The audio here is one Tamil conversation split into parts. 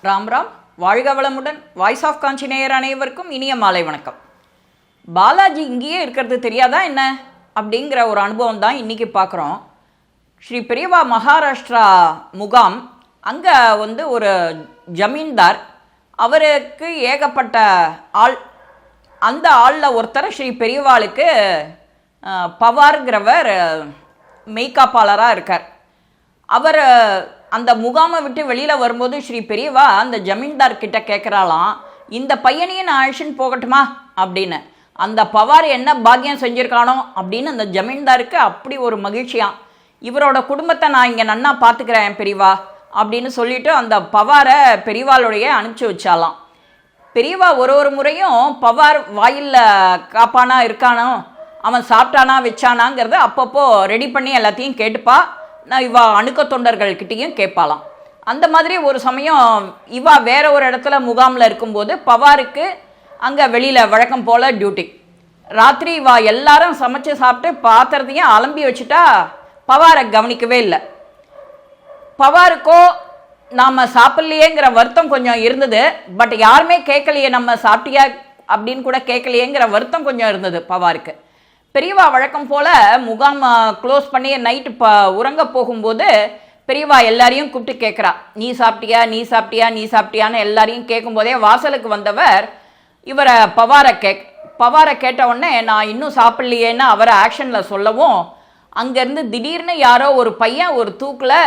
ராம் ராம். வாழ்க வளமுடன். வாய்ஸ் ஆஃப் காஞ்சி நேயர் அனைவருக்கும் இனிய மாலை வணக்கம். பாலாஜி இங்கேயே இருக்கிறது தெரியாதா என்ன அப்படிங்கிற ஒரு அனுபவம் தான் இன்றைக்கி பார்க்குறோம். ஸ்ரீ பெரியவா மகாராஷ்டிரா முகாம், அங்கே ஒரு ஜமீன்தார், அவருக்கு ஏகப்பட்ட ஆள். அந்த ஆளில் ஒருத்தர் ஸ்ரீ பெரியவாளுக்கு பவார்கிறவர் மெய்காப்பாளராக இருக்கார். அவர் அந்த முகாமை விட்டு வெளியில் வரும்போது ஸ்ரீ பெரியவா அந்த ஜமீன்தார்கிட்ட கேட்குறாளாம், இந்த பையனையும் நான் அழிச்சுன்னு போகட்டுமா அப்படின்னு. அந்த பவார் என்ன பாக்கியம் செஞ்சுருக்கானோ அப்படின்னு அந்த ஜமீன்தாருக்கு அப்படி ஒரு மகிழ்ச்சியாம். இவரோட குடும்பத்தை நான் இங்கே நன்னா பார்த்துக்கிறேன் பெரியவா அப்படின்னு சொல்லிட்டு அந்த பவாரை பெரியவாளுடைய அனுப்பிச்சி வச்சாலாம். பெரியவா ஒரு முறையும் பவார் வாயில் காப்பானா இருக்கானோ, அவன் சாப்பிட்டானா வச்சானாங்கிறத அப்பப்போ ரெடி பண்ணி எல்லாத்தையும் கேட்டுப்பா. நான் இவா அணுக்க தொண்டர்கள்கிட்டையும் கேட்பாலாம். அந்த மாதிரி ஒரு சமயம் இவா வேற ஒரு இடத்துல முகாமில் இருக்கும்போது பவாருக்கு அங்கே வெளியில் வழக்கம் போல் டியூட்டி. ராத்திரி இவா எல்லாரும் சமைச்சு சாப்பிட்டு பாத்திரத்தையும் அலம்பி வச்சுட்டா பவாரை கவனிக்கவே இல்லை. பவாருக்கோ நாம் சாப்பிட்லையேங்கிற வருத்தம் கொஞ்சம் இருந்தது. பட் யாருமே கேட்கலையே, நம்ம சாப்பிட்டியா அப்படின்னு கூட கேட்கலையேங்கிற வருத்தம் கொஞ்சம் இருந்தது பவாருக்கு. பெரியவா வழக்கம் போல் முகாம் க்ளோஸ் பண்ணி நைட்டு உறங்க போகும்போது பெரியவா எல்லாரையும் கூப்பிட்டு கேட்குறா, நீ சாப்பிட்டியா நீ சாப்பிட்டியா நீ சாப்பிட்டியான்னு எல்லாரையும் கேட்கும்போதே வாசலுக்கு வந்தவர் இவரை பவாரை கேட்ட உடனே நான் இன்னும் சாப்பிட்லையேன்னு அவரை ஆக்ஷனில் சொல்லவும், அங்கேருந்து திடீர்னு யாரோ ஒரு பையன் ஒரு தூக்கில்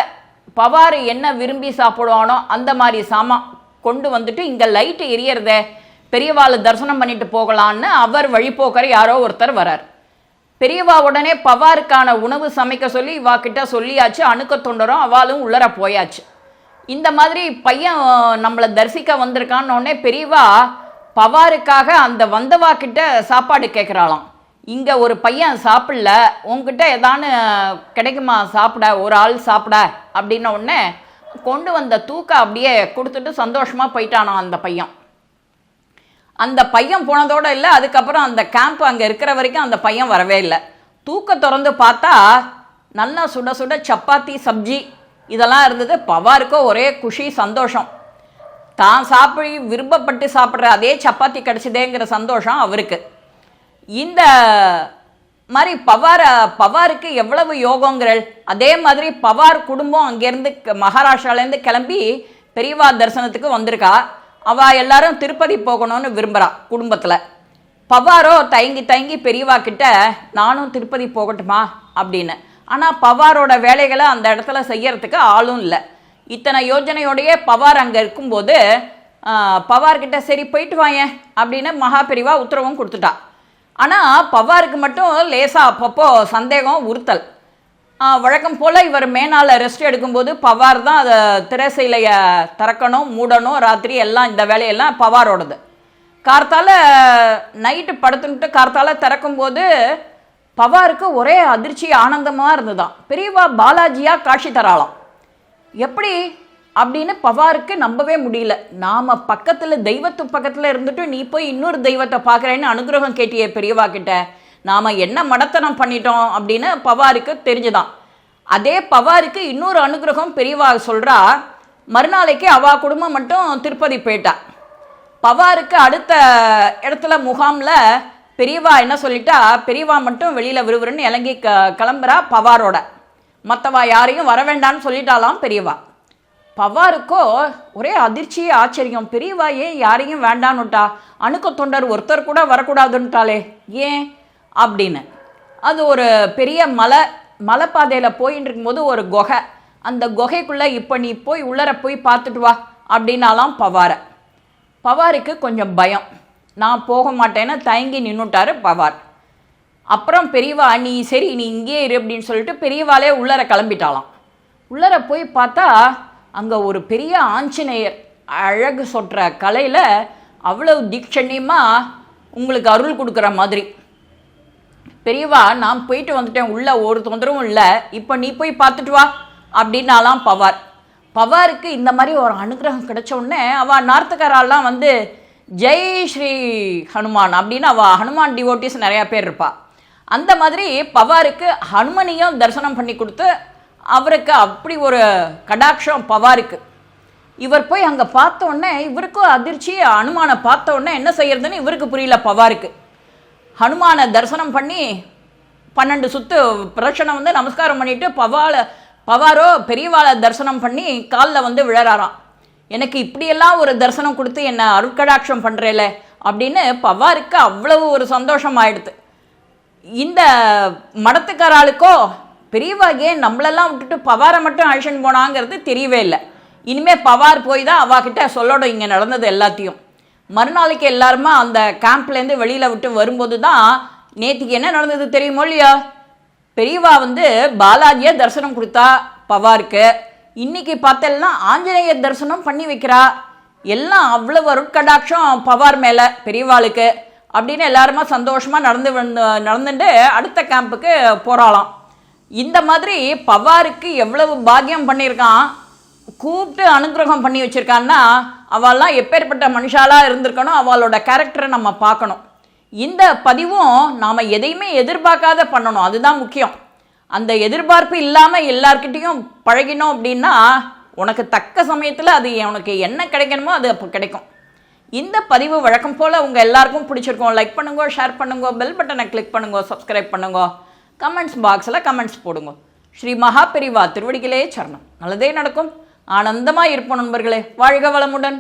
பவார் என்ன விரும்பி சாப்பிடுவானோ அந்த மாதிரி சாமான் கொண்டு வந்துட்டு இங்கே லைட்டு எரியறதே, பெரியவாளை தரிசனம் பண்ணிட்டு போகலான்னு அவர் வழிபோக்கர் யாரோ ஒருத்தர் வரார். பெரியவா உடனே பவாருக்கான உணவு சமைக்க சொல்லி இவா கிட்ட சொல்லியாச்சு. அணுக்க தொண்டரும் அவளும் உள்ளர போயாச்சு. இந்த மாதிரி பையன் நம்மளை தரிசிக்க வந்திருக்கான்னு உடனே பெரியவா பவாருக்காக அந்த வந்தவா கிட்ட சாப்பாடு கேட்குறாளாம். இங்கே ஒரு பையன் சாப்பிடல, உங்ககிட்ட ஏதானு கிடைக்குமா சாப்பிட, ஒரு ஆள் சாப்பிட அப்படின்ன உடனே கொண்டு வந்த தூக்க அப்படியே கொடுத்துட்டு சந்தோஷமாக போயிட்டானான் அந்த பையன். அந்த பையன் போனதோடு இல்லை, அதுக்கப்புறம் அந்த கேம்ப் அங்கே இருக்கிற வரைக்கும் அந்த பையன் வரவே இல்லை. தூக்க திறந்து பார்த்தா நல்லா சுட சுட சப்பாத்தி சப்ஜி இதெல்லாம் இருந்தது. பவாருக்கோ ஒரே குஷி சந்தோஷம். தான் விருப்பப்பட்டு சாப்பிட்ற அதே சப்பாத்தி கிடச்சிதேங்கிற சந்தோஷம் அவருக்கு. இந்த மாதிரி பவாருக்கு எவ்வளவு யோகங்கிறள். அதே மாதிரி பவார் குடும்பம் அங்கேருந்து மகாராஷ்டிராலேருந்து கிளம்பி பெரியவா தரிசனத்துக்கு வந்திருக்கா. அவள் எல்லாரும் திருப்பதி போகணும்னு விரும்புகிறா குடும்பத்தில். பவாரோ தயங்கி பெரியவா கிட்ட நானும் திருப்பதி போகட்டுமா அப்படின்னு. ஆனால் பவாரோட வேலைகளை அந்த இடத்துல செய்யறதுக்கு ஆளும் இல்லை. இத்தனை யோஜனையோடையே பவார் அங்கே இருக்கும்போது பவார்கிட்ட சரி போயிட்டு வாங்க அப்படின்னு மகா பெரியவா உத்தரவும் கொடுத்துட்டா. ஆனால் பவாருக்கு மட்டும் லேசாக அப்பப்போ சந்தேகம் உறுத்தல். வழக்கம் போல் இவர் மேனால ரெஸ்ட் எடுக்கும்போது பவார் தான் அதை திரைசைலையை திறக்கணும் மூடணும் ராத்திரி எல்லாம் இந்த வேலையெல்லாம் பவாரோடது. கார்த்தால நைட்டு படுத்துக்கிட்டு கார்த்தால திறக்கும்போது பவாருக்கு ஒரே அதிர்ச்சி ஆனந்தமாக இருந்துதான். பெரியவா பாலாஜியாக காட்சி தராளாம். எப்படி அப்படின்னு பவாருக்கு நம்பவே முடியல. நாம் பக்கத்தில் தெய்வத்து பக்கத்தில் இருந்துட்டு நீ போய் இன்னொரு தெய்வத்தை பார்க்குறேன்னு அனுகிரகம் கேட்டியே பெரியவா கிட்ட, நாம் என்ன மடத்தனம் பண்ணிட்டோம் அப்படின்னு பவாருக்கு தெரிஞ்சுதான். அதே பவாருக்கு இன்னொரு அனுகிரகம் பெரியவா சொல்கிறா. மறுநாளைக்கு அவா குடும்பம் மட்டும் திருப்பதி போயிட்டா. பவாருக்கு அடுத்த இடத்துல முகாமில் பெரியவா என்ன சொல்லிட்டா, பெரியவா மட்டும் வெளியில் விறுவிறுன்னு இறங்கி கிளம்புறா பவாரோட. மற்றவா யாரையும் வர வேண்டான்னு சொல்லிட்டாலாம் பெரியவா. பவாருக்கோ ஒரே அதிர்ச்சி ஆச்சரியம். பெரியவா ஏன் யாரையும் வேண்டான்னுட்டா, அணுக்க தொண்டர் ஒருத்தர் கூட வரக்கூடாதுன்ட்டாலே ஏன் அப்படின்னு. அது ஒரு பெரிய மலைப்பாதையில் போயின்னு இருக்கும்போது ஒரு குகை. அந்த குகைக்குள்ளே இப்போ நீ போய் உள்ளர போய் பார்த்துட்டு வா அப்படின்னாலாம் பவாருக்கு கொஞ்சம் பயம். நான் போக மாட்டேன்னு தயங்கி நின்றுட்டார் பவார். அப்புறம் பெரியவா நீ சரி நீ இங்கேயே இரு அப்படின்னு சொல்லிட்டு பெரியவாலே உள்ளர கிளம்பிட்டாலாம். உள்ளர போய் பார்த்தா அங்கே ஒரு பெரிய ஆஞ்சநேயர் அழகு சொட்டுற கலையில் அவ்வளவு தீட்சண்யமாக உங்களுக்கு அருள் கொடுக்குற மாதிரி. பெரியவா நான் போயிட்டு வந்துட்டேன், உள்ள ஒரு தொந்தரவும் இல்லை, இப்போ நீ போய் பார்த்துட்டு வா அப்படின்னாலாம் பவாருக்கு இந்த மாதிரி ஒரு அனுகிரகம் கிடைச்ச உடனே அவள் நார்த்துக்காரெல்லாம் ஜெய் ஸ்ரீ ஹனுமான் அப்படின்னு அவள் ஹனுமான் டிவோட்டிஸ் நிறையா பேர் இருப்பாள். அந்த மாதிரி பவாருக்கு ஹனுமனையும் தரிசனம் பண்ணி கொடுத்து அவருக்கு அப்படி ஒரு கடாட்சம் பவாருக்கு. இவர் போய் அங்கே பார்த்த உடனே இவருக்கும் அதிர்ச்சி. ஹனுமானை பார்த்த உடனே என்ன செய்யறதுன்னு இவருக்கு புரியல பவாருக்கு. ஹனுமானை தரிசனம் பண்ணி 12 சுத்து பிரச்சனை வந்து நமஸ்காரம் பண்ணிட்டு பவாரோ பெரியவாளை தரிசனம் பண்ணி காலில் வந்து விழறாராம். எனக்கு இப்படியெல்லாம் ஒரு தரிசனம் கொடுத்து என்னை அருட்கடாட்சம் பண்ணுறேல அப்படின்னு பவாருக்கு அவ்வளவு ஒரு சந்தோஷம் ஆயிடுது. இந்த மடத்துக்காராளுக்கோ பெரியவாகே நம்மளெல்லாம் விட்டுட்டு பவாரை மட்டும் அழிச்சுன்னு போனாங்கிறது தெரியவே இல்லை. இனிமேல் பவார் போய் தான் அவாக்கிட்ட சொல்லணும் இங்கே நடந்தது எல்லாத்தையும். மறுநாளைக்கு எல்லாருமா அந்த கேம்ப்லேருந்து வெளியில் விட்டு வரும்போது தான் நேற்றுக்கு என்ன நடந்தது தெரியுமோ இல்லையா? பெரியவா வந்து பாலாஜியை தரிசனம் கொடுத்தா பவாருக்கு. இன்னைக்கு பார்த்தேன்னா ஆஞ்சநேயர் தரிசனம் பண்ணி வைக்கிறா. எல்லாம் அவ்வளவு அருட்கடாட்சம் பவார் மேலே பெரியவாளுக்கு அப்படின்னு எல்லாருமா சந்தோஷமாக நடந்துட்டு அடுத்த கேம்புக்கு போகிறாளாம். இந்த மாதிரி பவாருக்கு எவ்வளவு பாக்கியம் பண்ணியிருக்கான், கூப்பிட்டு அனுகிரகம் பண்ணி வச்சுருக்கான்னா அவள்லாம் எப்பேற்பட்ட மனுஷாலாக இருந்திருக்கணும். அவளோட கேரக்டரை நம்ம பார்க்கணும். இந்த பதிவும் நாம் எதையுமே எதிர்பார்க்காத பண்ணணும், அதுதான் முக்கியம். அந்த எதிர்பார்ப்பு இல்லாமல் எல்லார்கிட்டையும் பழகினோம் அப்படின்னா உனக்கு தக்க சமயத்தில் அது உனக்கு என்ன கிடைக்கணுமோ அது அப்போ கிடைக்கும். இந்த பதிவு வழக்கம் போல் உங்கள் எல்லாருக்கும் பிடிச்சிருக்கோம். லைக் பண்ணுங்க, ஷேர் பண்ணுங்க, பெல் பட்டனை கிளிக் பண்ணுங்க, சப்ஸ்கிரைப் பண்ணுங்க, கமெண்ட்ஸ் பாக்ஸில் கமெண்ட்ஸ் போடுங்க. ஸ்ரீ மகா பெரிவா திருவடிகளே சரணம். நல்லதே நடக்கும். ஆனந்தமாக இருப்போம் நண்பர்களே. வாழ்க வளமுடன்.